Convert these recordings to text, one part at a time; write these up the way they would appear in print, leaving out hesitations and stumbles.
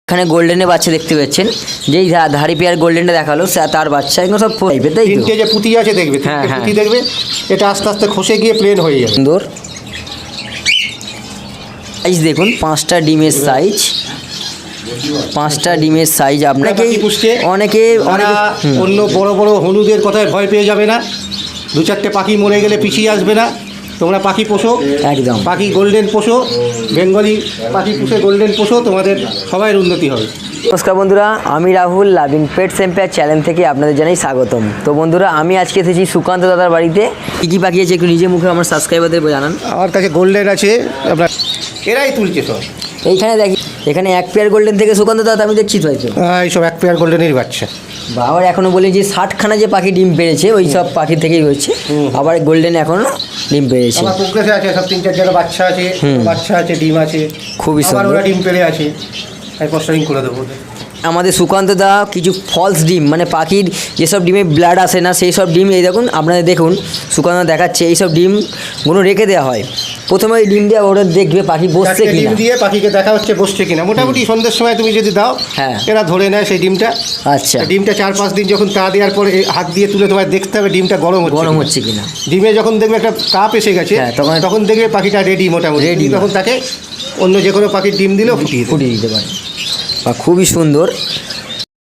এখানে গোল্ডেনের বাচ্চা দেখতে পাচ্ছেন, যেই ধাড়ি পেয়ার গোল্ডেনটা দেখালো তার বাচ্চা এগুলো সব টাইপের, তাই তো? তিনটে যে পুঁতি আছে দেখবে, হ্যাঁ, হ্যাঁ। পুঁতি দেখবে, এটা আস্তে আস্তে খসে গিয়ে প্লেন হয়ে যাবে। সুন্দর সাইজ দেখুন, 5টা ডিমের সাইজ, 5টা ডিমের সাইজ। আপনাকে অনেকে অন্য বড় বড় হলুদের কথায় ভয় পেয়ে যাবে না, 2-4টে পাখি মরে গেলে পিছিয়ে আসবে না। তোমরা পাখি পোষো, একদম পাখি গোল্ডেন পোষো, বেঙ্গলি পাখি পুষে গোল্ডেন পোষো, তোমাদের সবাই উন্নতি হবে। নমস্কার বন্ধুরা, আমি Rahul loving pets empire channel থেকে আপনাদের জানাই স্বাগতম। তো বন্ধুরা, আমি আজকে এসেছি সুকান্ত দাদার বাড়িতে। কী কী পাখি আছে একটু নিজে মুখে আমার সাবস্ক্রাইবারদের জানান। আমার কাছে গোল্ডেন আছে, আপনার এরাই তুলছে সব। এইখানে দেখি, এখানে এক পেয়ার গোল্ডেন থেকে সুকান্ত দাদা আমি দেখছি তো এইসব এক পেয়ার গোল্ডেনের বাচ্চা। বা আবার এখনও বলি যে 60খানা যে পাখি ডিম পেড়েছে ওই সব পাখি থেকেই হচ্ছে। আবার গোল্ডেন এখনও ডিম পেড়েছে, আমার প্রোগ্রেসে আছে, সব 3-4 জায়গা বাচ্চা আছে, বাচ্চা আছে, ডিম আছে, খুবই আবার সুন্দর। ওরা ডিম পেড়ে আছে, আমি পোস্টারিং করে দেবো। আমাদের সুকান্ত দা কিছু ফলস ডিম, মানে পাখির যেসব ডিমে ব্লাড আসে না সেই সব ডিম, এই দেখুন আপনাদের দেখুন সুকান্ত দেখাচ্ছে, এইসব ডিমগুলো রেখে দেওয়া হয়। প্রথমে ওই ডিম দিয়ে ওরা দেখবে পাখি বসছে কি ডিম দিয়ে পাখিকে দেখা হচ্ছে বসছে কিনা। মোটামুটি সন্ধ্যের সময় তুমি যদি দাও, হ্যাঁ, এরা ধরে নেয় সেই ডিমটা। আচ্ছা, ডিমটা 4-5 দিন যখন তা দেওয়ার পরে হাত দিয়ে তুলে তোমায় দেখতে হবে ডিমটা গরম হচ্ছে কিনা। ডিমে যখন দেখবে একটা কাপ এসে গেছে, হ্যাঁ, তখন দেখবে পাখিটা রেডি, মোটামুটি রেডি। তখন তাকে অন্য যে কোনো পাখির ডিম দিলেও ফুটিয়ে দিতে পারে। বা খুবই সুন্দর।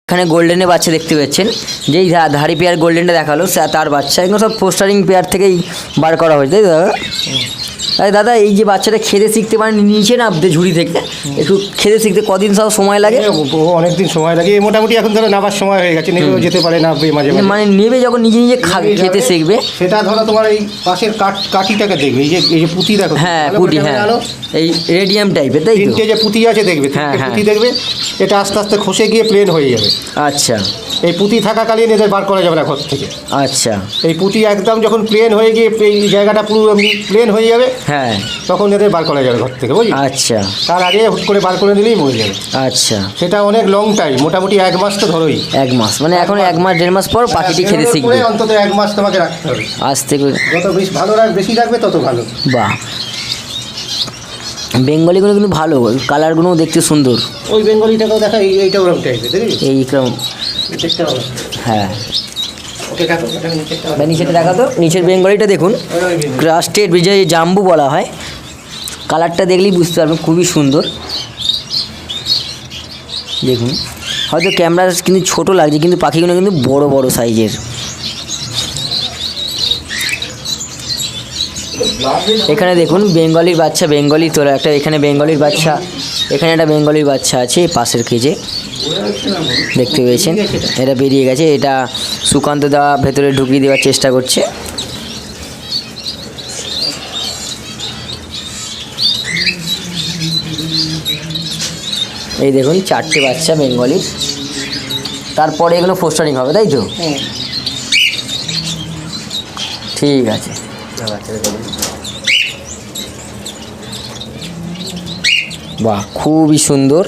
এখানে গোল্ডেনের বাচ্চা দেখতে পাচ্ছেন, যেই ধাড়ি পেয়ার গোল্ডেনটা দেখালো তার বাচ্চা এগুলো সব পোস্টারিং পেয়ার থেকেই বার করা হয়েছে, তাই দাদা? তাই দাদা, এই যে বাচ্চাটা খেতে শিখতে পারেন নিচে না ঝুড়ি থেকে, একটু খেতে শিখতে কদিন সব সময় লাগে? অনেকদিন সময় লাগে, মোটামুটি এখন ধরো নামার সময় হয়ে গেছে, নেবেও যেতে পারে না মাঝে মাঝে। মানে নেবে যখন নিজে নিজে খেতে শিখবে, সেটা ধরো তোমার এই পাশের কাঠিটাকে দেখবে, এই যে পুঁতি দেখো, হ্যাঁ পুঁতি, হ্যাঁ এই রেডিয়াম টাইপের, তাই তো? তিনটে যে পুঁতি আছে দেখবে, পুঁতি দেখবে, এটা আস্তে আস্তে খসে গিয়ে প্লেন হয়ে যাবে। আচ্ছা, এই পুঁতি থাকাকালীন এদের বার করা যাবে না ঘর থেকে। আচ্ছা, এই পুঁতি একদম যখন প্লেন হয়ে গিয়ে এই জায়গাটা পুরো প্লেন হয়ে যাবে, হ্যাঁ, তখন এদের বার করা যাবে ঘর থেকে, বুঝলি? আচ্ছা, তার আগে হুট করে বার করে দিলেই মরে যাবে। আচ্ছা, সেটা অনেক লং টাইম, মোটামুটি 1 মাস তো ধরোই। 1 মাস মানে এখন 1 মাস 1.5 মাস পর পাখিটি খেতে শিখবে। অন্তত 1 মাস তোমাকে রাখতে হবে। আজ থেকে যত বেশি রাখবে তত ভালো। বাহ, বেঙ্গলিগুলো কিন্তু ভালো, কালারগুলোও দেখতে সুন্দর। ওই বেঙ্গলিটাকেও দেখা, এইটা ওরকম টাইপের, দেখবি এইরকম, হ্যাঁ। নিচেটা দেখা তো, নিচের বেঙ্গলিটা দেখুন, ক্রাস্টেড বিজয় জাম্বু বলা হয়। কালারটা দেখলেই বুঝতে পারবেন, খুবই সুন্দর। দেখুন, হয়তো ক্যামেরা কিন্তু ছোট লাগছে, কিন্তু পাখিগুলো কিন্তু বড় বড় সাইজের। এখানে দেখুন বেঙ্গলির বাচ্চা, বেঙ্গলি তোরা একটা, এখানে বেঙ্গলির বাচ্চা, এখানে একটা বেঙ্গলির বাচ্চা আছে পাশের কেজে, দেখতে পেয়েছেন। এটা বেরিয়ে গেছে, এটা সুকান্ত দা ভেতরে ঢুকিয়ে দেওয়ার চেষ্টা করছে। এই দেখুন 4টে বাচ্চা বেঙ্গলির, তারপরে এগুলো পোস্টারিং হবে, তাই তো? ঠিক আছে, বাহ খুবই সুন্দর,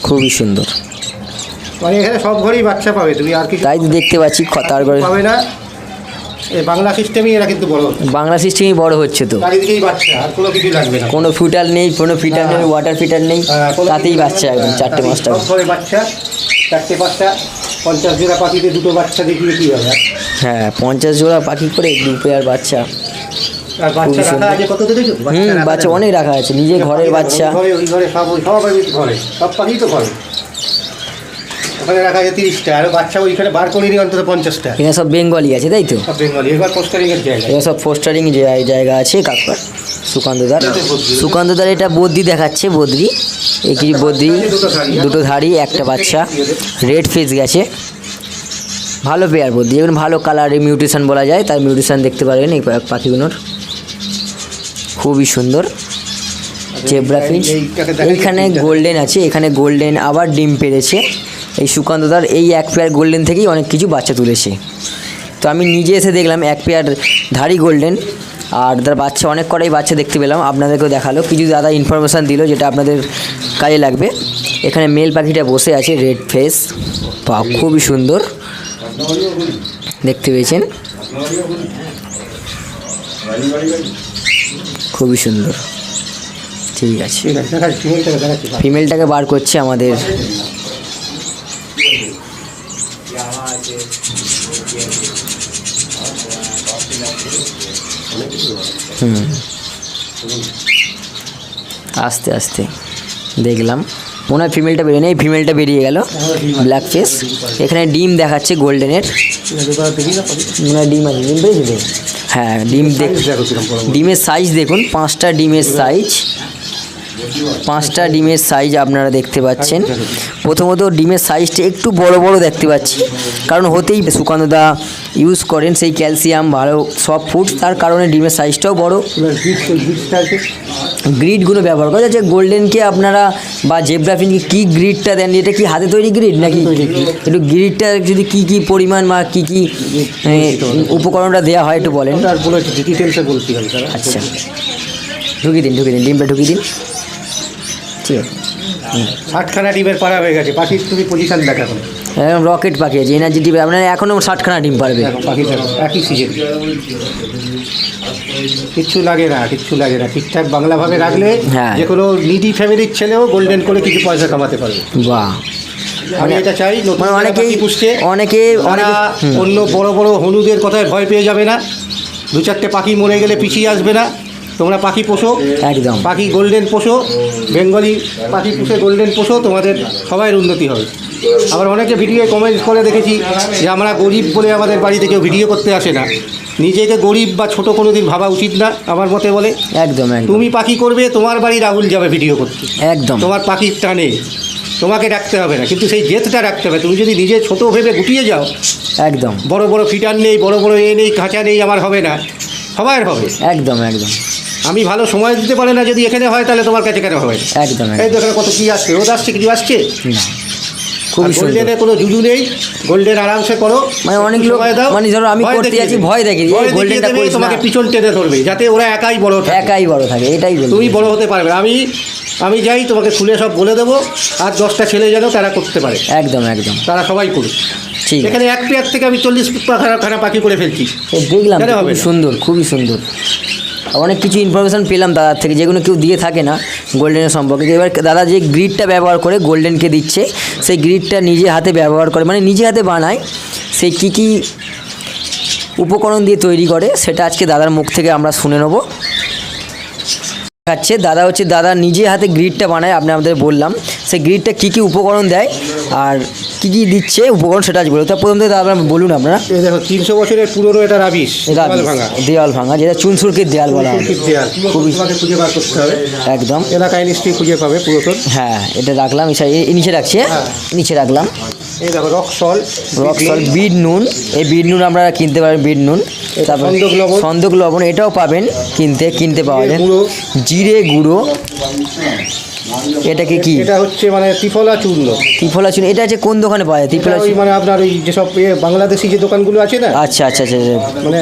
খুবই সুন্দর। মানে এখানে সব ঘরেই বাচ্চা পাবে তুমি, আর কিছু তাই তো দেখতে পাচ্ছি, তার ঘরে পাবে না। এই বাংলা সিস্টেমই এরা কিন্তু বড়, বাংলা সিস্টেমই বড় হচ্ছে তো, চারিদিকেই বাচ্চা, আর কোনো কিছু লাগবে না। কোনো ফিটার নেই, ওয়াটার ফিটার নেই, তাতেই বাচ্চা একদম 4-5টা। সব ঘরে বাচ্চা, 4-5টা, 50 জোড়া পাখিতে 2টো বাচ্চা দেখিয়ে কী হবে? হ্যাঁ, 50 জোড়া পাখি করে 2 পেয়ার বাচ্চা। আর বাচ্চা রাখা আছে কত দেখেছো? বাচ্চা অনেক রাখা আছে, নিজের ঘরের বাচ্চা। ঘরে, ওই ঘরে সব ঘরে, সব পাখি তো ঘরে। ওখানে রাখা আছে 30টা, আর বাচ্চা ওইখানে বার করিনি অন্তত 50টা। এখানে সব বেঙ্গলি আছে, তাই তো? সব বেঙ্গলি, এবার পোস্টারিংয়ের জায়গা, এখানে সব পোস্টারিং জায়গা আছে। কাকুর সুকান্তদার এটা বদ্রি দেখাচ্ছে, বদ্রি, এই কি বদ্রি, 2টো ধাড়ি, একটা বাচ্চা, রেড ফেস গেছে, ভালো পেয়ার বদ্রি, এগুলো ভালো কালারে মিউটেশন বলা যায়, তার মিউটেশন দেখতে পারবেন এই পাখিগুলোর, খুবই সুন্দর। জেব্রা ফিঞ্চ, এইখানে গোল্ডেন আছে, এখানে গোল্ডেন আবার ডিম পেড়েছে। এই সুকান্তদার এই 1 পেয়ার গোল্ডেন থেকেই অনেক কিছু বাচ্চা তুলেছে। তো আমি নিজে এসে দেখলাম 1 পেয়ার ধাড়ি গোল্ডেন, আর তার বাচ্চা অনেক কটাই বাচ্চা দেখতে পেলাম, আপনাদেরকেও দেখালো, কিছু দাদা ইনফরমেশান দিল যেটা আপনাদের কাজে লাগবে। এখানে মেল পাখিটা বসে আছে, রেড ফেস, খুবই সুন্দর দেখতে পেয়েছেন, খুবই সুন্দর। ঠিক আছে, ঠিক আছে দেখাচ্ছি ফিমেলটাকে দেখাচ্ছি। ফিমেলটাকে বার করছে আমাদের। হুম, আস্তে আস্তে দেখলাম, মনে হয় ফিমেলটা বেরিয়ে নেই, ফিমেলটা বেরিয়ে গেল, ব্ল্যাক ফেস। এখানে ডিম দেখাচ্ছে গোল্ডেনের, মনে হয় ডিম আছে, ডিম পেয়েছিল। হ্যাঁ, ডিম দেখ, দেখো কিরকম বড় বড়। ডিমের সাইজ দেখুন, 5টা ডিমের সাইজ, 5টা ডিমের সাইজ আপনারা দেখতে পাচ্ছেন। প্রথমত ডিমের সাইজটা একটু বড় বড় দেখতে পাচ্ছি, কারণ হতেই সুকান্তদা ইউজ করেন সেই ক্যালসিয়াম ভালো সব ফুড, তার কারণে ডিমের সাইজটাও বড়। এবার গ্রিডটা আছে, গ্রিডগুলো ব্যবহার করা যাচ্ছে গোল্ডেনকে আপনারা বা জেব্রাফিনকে কী গ্রিডটা দেন, এটা কি হাতে তৈরি গ্রিড নাকি? একটু গ্রিডটা যদি কী কী পরিমাণ বা কী কী উপকরণটা দেওয়া হয় একটু বলেন। ওটা আর বলেছি ডিটেলসে বলছি আমি তারা। আচ্ছা, ঢুকিয়ে দিন, ডিমটা ঢুকিয়ে দিন। ঠিক আছে, 60খানা ডিমের পাড়া হয়ে গেছে। পাখির তুমি পজিশন দেখা এখন, একদম রকেট পাখি আছে, এনার্জি ডিম আপনার এখনও 60খানা ডিম পারবে। দেখো পাখি দেখো, একই সিজন, কিচ্ছু লাগে না, কিচ্ছু লাগে না। ঠিকঠাক বাংলাভাবে রাখলে হ্যাঁ। যে কোনো নিডি ফ্যামিলির ছেলেও গোল্ডেন করে কিছু পয়সা কামাতে পারবে। বাহ, আমি এটা চাই নতুন মানে যারা অনেকেই পাখি পুষছে অনেকে তারা অন্য বড় বড় হনুদের কথায় ভয় পেয়ে যাবে না, 2-4টে পাখি মরে গেলে পিছিয়ে আসবে না। তোমরা পাখি পোষো, একদম পাখি গোল্ডেন পোষো, বেঙ্গলি পাখি পুষে গোল্ডেন পোষো, তোমাদের সবাই উন্নতি হবে। আবার অনেকে ভিডিও কমেন্ট করে দেখেছি যে আমরা গরিব বলে আমাদের বাড়িতে কেউ ভিডিও করতে আসে না। নিজেকে গরিব বা ছোট কোনো দিন ভাবা উচিত না আমার মতে বলে। একদম একদম তুমি পাখি করবে, তোমার বাড়ি রাহুল যাবে ভিডিও করতে, একদম তোমার পাখির টানে তোমাকে ডাকতে হবে না, কিন্তু সেই জেদটা রাখতে হবে। তুমি যদি নিজে ছোট ভেবে গুটিয়ে যাও, একদম বড় বড় ফিটার নেই, বড় বড় এ নেই, খাঁচা নেই, আমার হবে না, সবার হবে। একদম একদম আমি ভালো সময় দিতে পারি না, যদি এখানে হয় তাহলে তোমার কাছে কেন হবে? একদম এই দেখো কত কি আসছে, রোদ আসছে, কিছু আসছে না, খুবই সুন্দর। গোল্ডেনে কোনো জুজু নেই, গোল্ডেন আরামসে করো। মানে অনেক লোক সময় দাও, মানে ধরো আমি ভয় করতে দেখিয়ে যাচ্ছি, দেবে। ভয় দেখি ভয় দেখিয়ে গোল্ডেনটা দেবে, করিস তোমাকে না, পিছন টেনে ধরবে যাতে ওরা একাই বড় থাকে। একাই বড় থাকে, এটাই বলছি। তুমি বড় হতে পারবে। আমি যাই তোমাকে খুলে সব বলে দেবো, আর 10টা ছেলে যেন তারা করতে পারে, একদম একদম তারা সবাই করুক। ঠিক আছে। এখানে এক পেয়ার থেকে আমি 40খানা পাখি করে ফেলছি। এই দেখলাম কেন তো, হবে খুবই না? সুন্দর, খুবই সুন্দর। অনেক কিছু ইনফরমেশান পেলাম দাদার থেকে, যেগুলো কেউ দিয়ে থাকে না গোল্ডেনের সম্পর্কে। এবার দাদা যে গ্রিডটা ব্যবহার করে গোল্ডেনকে দিচ্ছে, সেই গ্রিডটা নিজে হাতে ব্যবহার করে, মানে নিজে হাতে বানায়, সেই কী কী উপকরণ দিয়ে তৈরি করে সেটা আজকে দাদার মুখ থেকে আমরা শুনে নেব। দেখাচ্ছে দাদা, দাদা নিজে হাতে গ্রিডটা বানায়, আপনি আমাদের বললাম সেই গ্রিডটা কী কী উপকরণ দেয় আর কী কী দিচ্ছে উপকরণ, সেটা আজ বলুন। তা প্রথম থেকে দাদা বলুন আপনারা। এই দেখো 300 বছরের পুরনো এটা রাবিশ, দেওয়াল ভাঙা, দেওয়াল ভাঙা, যেটা চুনসুরকির দেওয়াল বলা হয়। সুরকির দেওয়াল, খুবই তোমাকে খুঁজে বার করতে হবে। একদম, এলাকায় নিশ্চয়ই খুঁজে পাবে পুরাতন। হ্যাঁ, এটা রাখলাম, নিচে রাখছি, হ্যাঁ। নিচে রাখলাম। এই দেখো রক সল্ট, বিট নুন, এই বিট নুন আমরা কিনতে পারবেন, বিট নুন। তারপর সন্দক লবণ। সন্দক লবণ, এটাও পাবেন, কিনতে পাওয়া যায়। গুঁড়ো। জিরে গুঁড়ো, এটাকে কি? এটা হচ্ছে মানে ত্রিফলা চূর্ণ। ত্রিফলা চুন, এটা আছে কোন দোকানে পাওয়া যায় ত্রিফলা এটা ওই চুন? মানে আপনার ওই যেসব বাংলাদেশি যে দোকানগুলো আছে না, আচ্ছা আচ্ছা আচ্ছা আচ্ছা। মানে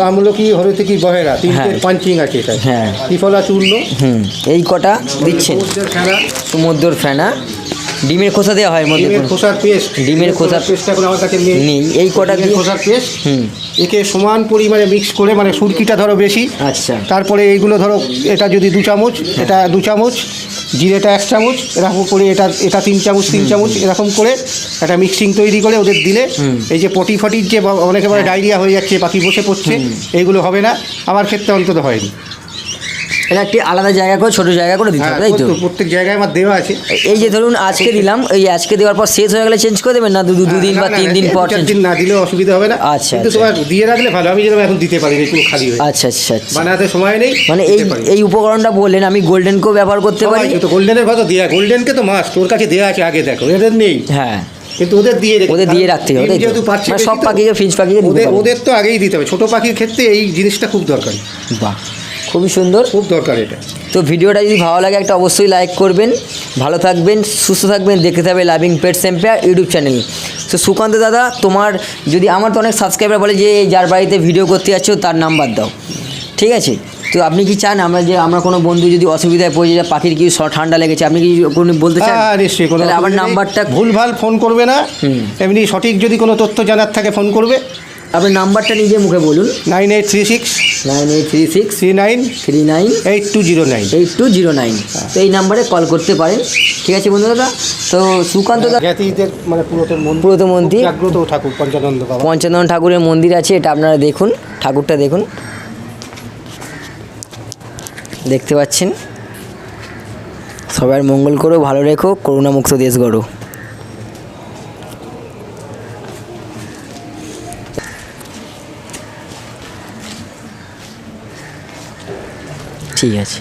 আমলকি হরতকি বহেরা, 3টে পাঞ্চিং আছে এটা। হ্যাঁ। ত্রিফলা চূর্ণ, এই কটা দিচ্ছেন। সমুদ্রের ফেনা, সমুদ্র ফেনা, ডিমের খোসা দেওয়া হয় এর মধ্যে। ডিমের খোসার পেস্ট, ডিমের খোসার পেস্টটা এখন আমার কাছে নেই। নেই, এই কটা ডিমের দিয়ে। খোসার পেস্ট, একে সমান পরিমাণে মিক্স করে, মানে সুরকিটা ধরো বেশি, আচ্ছা তারপরে এইগুলো ধরো এটা যদি 2 চামচ, এটা 2 চামচ, জিরেটা 1 চামচ, এরকম করে এটা 3 চামচ 3 চামচ, এরকম করে একটা মিক্সিং তৈরি করে ওদের দিলে এই যে পটি ফটির যে অনেকে বলে ডায়রিয়া হয়ে যাচ্ছে, পাখি বসে পড়ছে, এইগুলো হবে না। আমার ক্ষেত্রে অন্তত হয়নি। এটা একটি আলাদা জায়গা করে, ছোট জায়গা করে দিতে হ্যাঁ, হবে, তাই তো? প্রত্যেক জায়গায় আমার দেওয়া আছে। এই যে ধরুন আজকে দিলাম, এই আজকে দেওয়ার পর শেষ হয়ে গেলে চেঞ্জ করে দেবেন না? দুদিন বা 3 দিন পর 2-4 দিন না দিলেও অসুবিধা হবে না। আচ্ছা, কিন্তু আচ্ছা। তোমার দিয়ে রাখলে ভালো। আমি যেরকম এখন দিতে পারি না, একটু খালি হয়ে আচ্ছা আচ্ছা আচ্ছা। বানাতে সময় নেই, মানে দিতে পারি। এই উপকরণটা বললেন, আমি গোল্ডেনকেও ব্যবহার করতে পারি। সবাই তো গোল্ডেনের কথা দেয়া, গোল্ডেনকে তো মাস্ট, তোর কাছে দেওয়া আছে আগে দেখো, এদের নেই, হ্যাঁ, কিন্তু ওদের দিয়ে রাখতে হবে, তাই তো? যেহেতু পাচ্ছি মানে বেশি সব তো, পাখিকে, ফিঞ্চ পাখিকে দিতে পারবেন। ওদের তো আগেই দিতে হবে। ছোট পাখির ক্ষেত্রে এই জিনিসটা খুব দরকার, বাহ, খুবই সুন্দর। খুব দরকার এটা। তো ভিডিওটা যদি ভালো লাগে একটা অবশ্যই লাইক করবেন। ভালো থাকবেন, সুস্থ থাকবেন, দেখতে থাকবে loving pets empire YouTube channel. তো সুকান্ত দাদা, তোমার যদি, আমার তো অনেক সাবস্ক্রাইবার বলে যে যার বাড়িতে ভিডিও করতে যাচ্ছ তার নাম্বার দাও, ঠিক আছে? তো আপনি কি চান আমরা কোনো বন্ধু যদি অসুবিধায় পড়ে যায়, পাখির কি ঠান্ডা লেগেছে, আপনি কি কোনো বলতে চান? হ্যাঁ, নিশ্চয়ই। কোনো তাহলে আমার অসুবিধা নেই। নাম্বারটা, ভুলভাল ফোন করবে না, এমনি সঠিক যদি কোনো তথ্য জানার থাকে ফোন করবে। আপনার নাম্বারটা নিজে মুখে বলুন। 9836 9836 39 39 8209। 8209 তো এই নাম্বারে কল করতে পারেন। ঠিক আছে বন্ধুরা, তো সুকান্ত দা জ্ঞাতিদের মানে পুরাতন মন্দির, পুরাতন মন্দির, খুব জাগ্রত ঠাকুর পঞ্চানন্দ বাবা। পঞ্চানন ঠাকুরের মন্দির আছে, এটা আপনারা দেখুন, ঠাকুরটা দেখুন, দেখতে পাচ্ছেন। সবার মঙ্গল করো, ভালো রেখো, করুণামুক্ত দেশ গড়ো। ঠিক আছে।